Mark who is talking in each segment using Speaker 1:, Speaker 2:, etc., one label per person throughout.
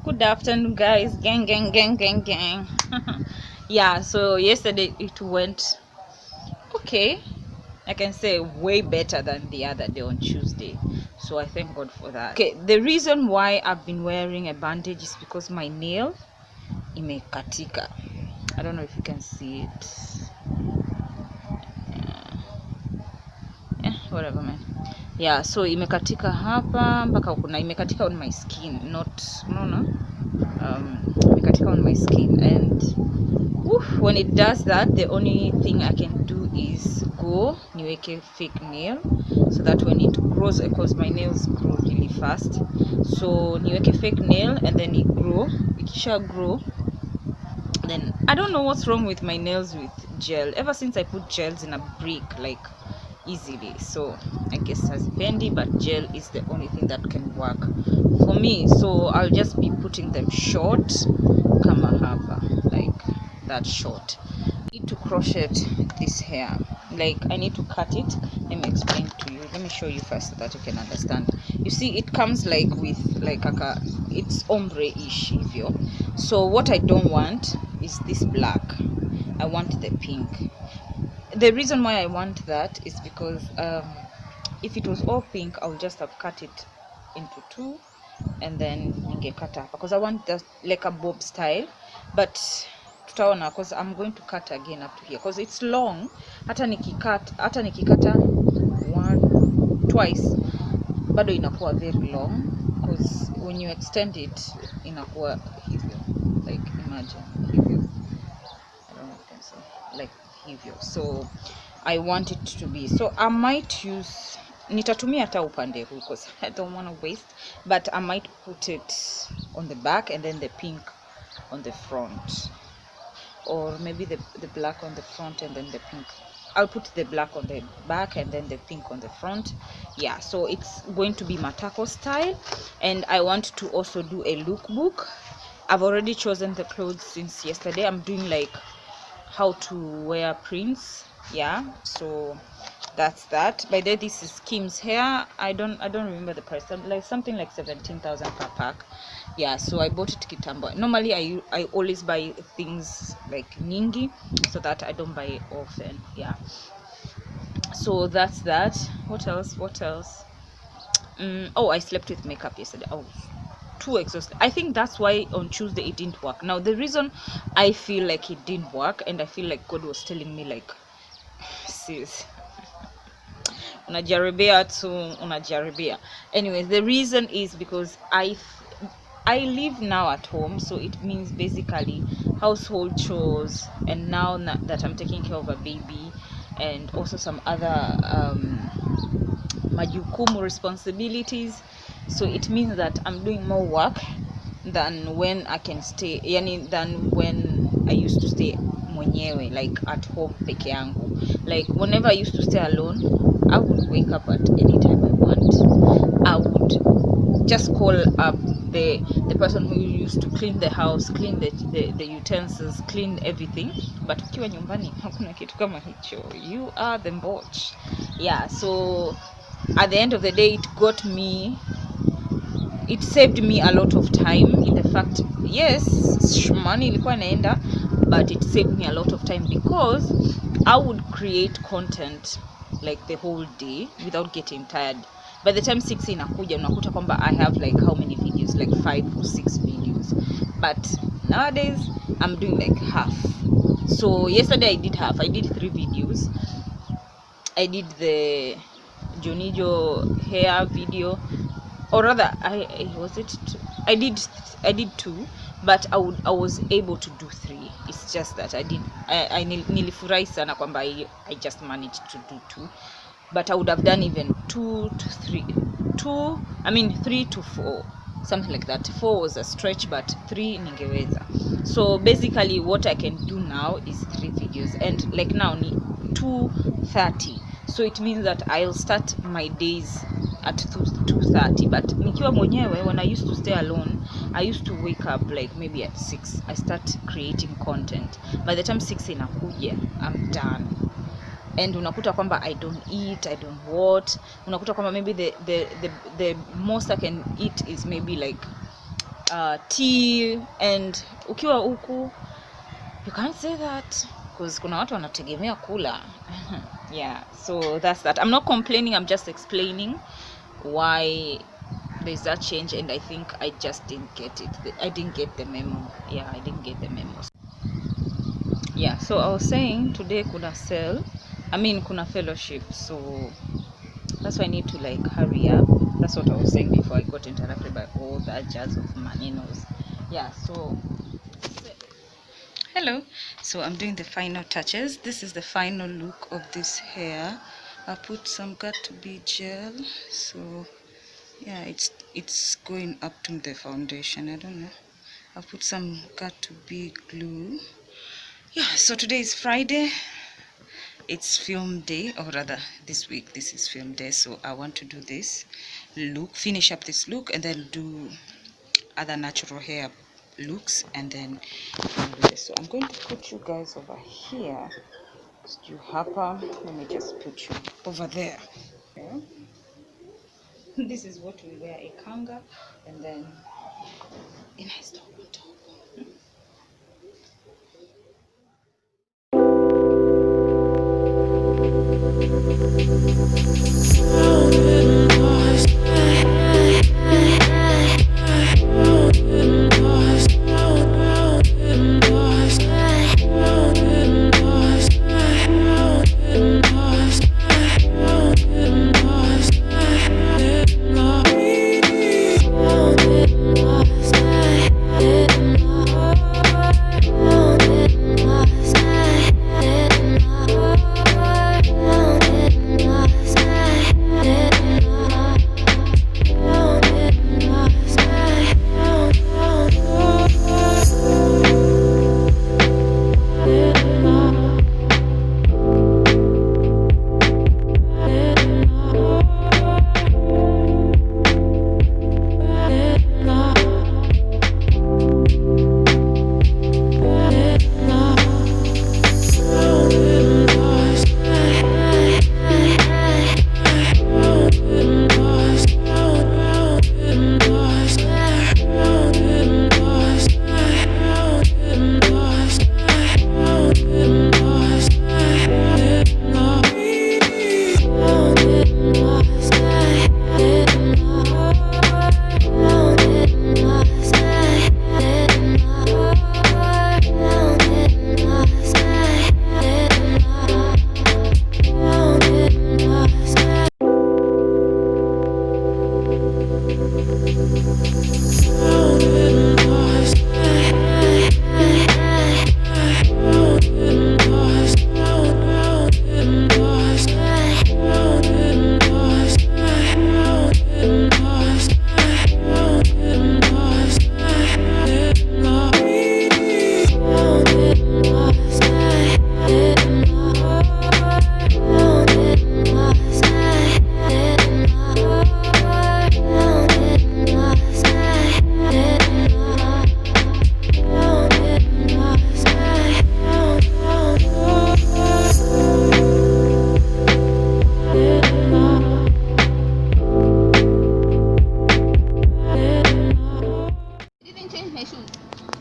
Speaker 1: Good afternoon, guys. Gang, gang, gang, gang, gang. Yeah, so yesterday it went okay. I can say way better than the other day on Tuesday. So I thank God for that. Okay, the reason why I've been wearing a bandage is because my nail imekatika. I don't know if you can see it. Yeah, whatever, man. Yeah, so imekatika hapa mpaka kuna imekatika on my skin, not no. Imekatika on my skin, and when it does that, the only thing I can do is go niweke fake nail so that when it grows, because my nails grow really fast, so niweke fake nail and then it ikisha grow, then I don't know what's wrong with my nails with gel. Ever since I put gels in a brick like easily, so I guess hazipendi, but gel is the only thing that can work for me. So I'll just be putting them short kama hapa, like that short. I need to crochet this hair, like I need to cut it. Let me explain to you, let me show you first so that you can understand. You see, it comes like with like it's ombre-ish hivyo. So what I don't want is this black, I want the pink. The reason why I want that is because if it was all pink, I would just have cut it into two and then ningekata, because I want that like a bob style, but tutaona, because I'm going to cut again up to here because it's long. Hata nikikata twice bado inakuwa very long, because when you extend it inakuwa hivyo, like imagine hivyo. I don't know if you can see, like hivyo. So I want it to be, so I might use, nitatumia hata upande huu because I don't want to waste, but I might put it on the back and then the pink on the front, or maybe the black on the front and then the pink. I'll put the black on the back and then the pink on the front. Yeah, so it's going to be matako style, and I want to also do a lookbook. I've already chosen the clothes since yesterday. I'm doing like how to wear prints. Yeah, so that's that. By the way, this is Kim's hair. I don't remember the price, like something like 17,000 per pack. Yeah, so I bought it kitambo. Normally I always buy things like nyingi so that I don't buy it often. Yeah, so that's that. What else? Oh, I slept with makeup yesterday. I was too exhausted. I think that's why on Tuesday it didn't work. Now the reason I feel like it didn't work, and I feel like God was telling me like, sis, unajaribia tu, unajaribia. Anyways, the reason is because I live now at home, so it means basically household chores, and now that I'm taking care of a baby and also some other majukumu responsibilities, so it means that I'm doing more work than when I can stay, yani than when I used to stay mwenyewe, like at home peke yangu. Like whenever I used to stay alone, I would wake up at any time I want. I would just call up the person who used to clean the house, clean the utensils, clean everything. But ukiwa nyumbani hakuna kitu kama hicho, you are the boss. Yeah, so at the end of the day, it saved me a lot of time, in the fact, yes, money ilikuwa inaenda, but it saved me a lot of time because I would create content like the whole day without getting tired. By the time 6 inakuja unakuta kwamba I have like how many videos, like 5 or 6 videos, but nowadays I'm doing like half. So yesterday I did 3 videos. I did the Jonijo hair video, or rather I did 2, but I was able to do 3. It's just that I nilifurahi sana kwamba I just managed to do 2, but I would have done even 3 to 4, something like that. 4 was a stretch, but 3 ningeweza. So basically what I can do now is 3 videos, and like now ni 2:30, so it means that I'll start my days at 2:30. But nikiwa mwenyewe, when I used to stay alone, I used to wake up like maybe at 6. I start creating content. By the time 6 inakuja, I'm done. And unakuta kwamba I don't eat, I don't what. Unakuta kwamba maybe the most I can eat is maybe like tea, and ukiwa huku you can't say that because kuna watu wanategemea kula. Yeah, so that's that. I'm not complaining, I'm just explaining why there's that change, and I think I just didn't get it. I didn't get the memo. Yeah, I didn't get the memo. Yeah, so I was saying today kuna kuna fellowship, so that's why I need to like hurry up. That's what I was saying before I got interrupted by all that jazz of maninos. Yeah, so hello. So I'm doing the final touches. This is the final look of this hair. I put some got2b gel, so yeah, it's going up to the foundation. I don't know. I put some got2b glue. Yeah, so today is Friday. It's film day, or rather this week this is film day, so I want to do this look, finish up this look, and then do other natural hair looks, and then do this. So I'm going to put you guys over here. Let me just put you over there. Yeah. This is what we wear, a kanga, and then a nice top on top.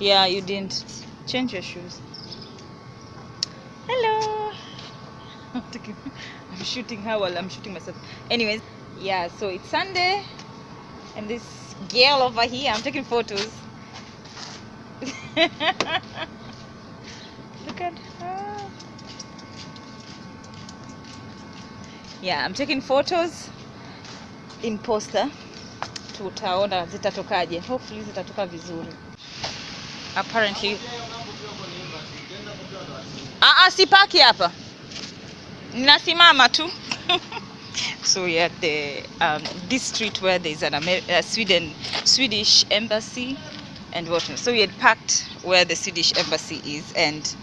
Speaker 1: Yeah, you didn't change your shoes. Hello. I'm shooting her while I'm shooting myself. Anyways, yeah, so it's Sunday, and this girl over here, I'm taking photos. Look at her. Yeah, I'm taking photos in poster. Tutaona zitatokaje. Hopefully zitatoka vizuri. Apparently sipaki hapa, nasimama tu. So we're at the this street where there's an Swedish embassy and whatnot. So we had parked where the Swedish embassy is, and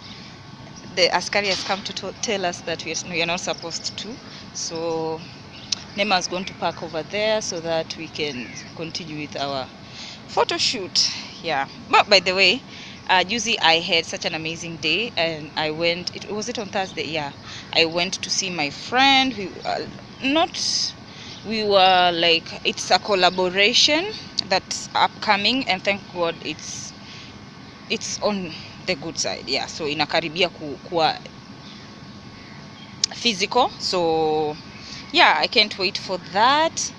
Speaker 1: the askari has come to tell us that we are not supposed to. So Nema is going to park over there so that we can continue with our photo shoot. Yeah, but by the way, Juicy, I had such an amazing day, and I was it on Thursday? Yeah, I went to see my friend. We not we were like, it's a collaboration that's upcoming, and thank God it's on the good side. Yeah, so inakaribia kuwa physical, so yeah, I can't wait for that.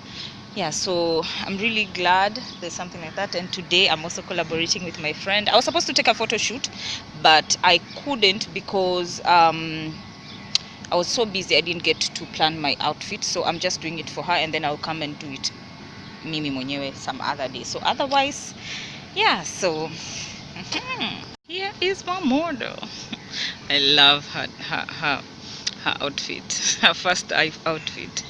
Speaker 1: Yeah, so I'm really glad there's something like that. And today I'm also collaborating with my friend. I was supposed to take a photo shoot, but I couldn't because I was so busy I didn't get to plan my outfit. So I'm just doing it for her, and then I'll come and do it mimi mwenyewe some other day. So otherwise, yeah, so here is my model. I love her outfit, her first outfit.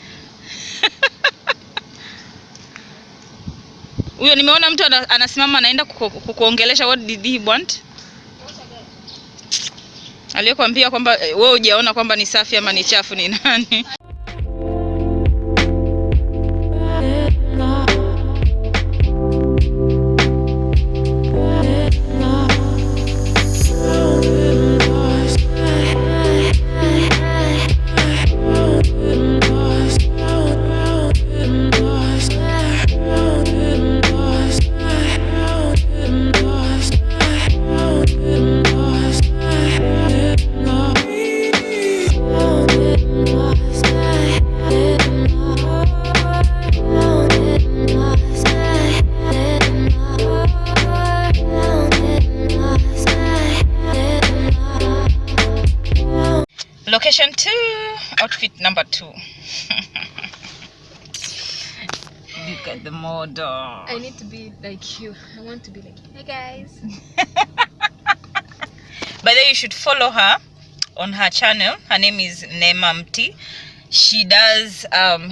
Speaker 1: Huyo nimeona mtu anasimama anaenda kukuongelesha. What did he want? Aliyekwambia kwamba wewe hujaona kwamba ni safi ama ni chafu ni nani? Location 2, outfit number 2. Look at the model.
Speaker 2: I need to be like you. I want to be like, hey guys.
Speaker 1: By the way, you should follow her on her channel. Her name is Nemamti. She does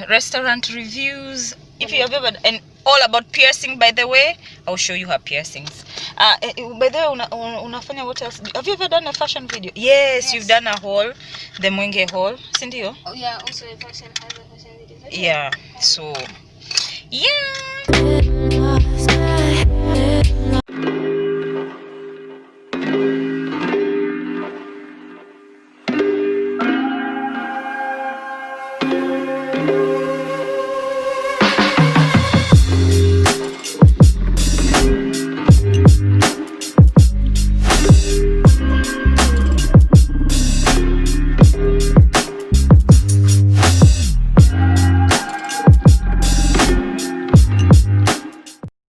Speaker 1: restaurant reviews. If you have ever, and all about piercing, by the way, I'll show you her piercings. By the way, unafanya what else? Have you ever done a fashion video? Yes. You've done a haul, the Mwenge haul, Cindy.
Speaker 2: Oh yeah, also a fashion video.
Speaker 1: Yeah, so yeah.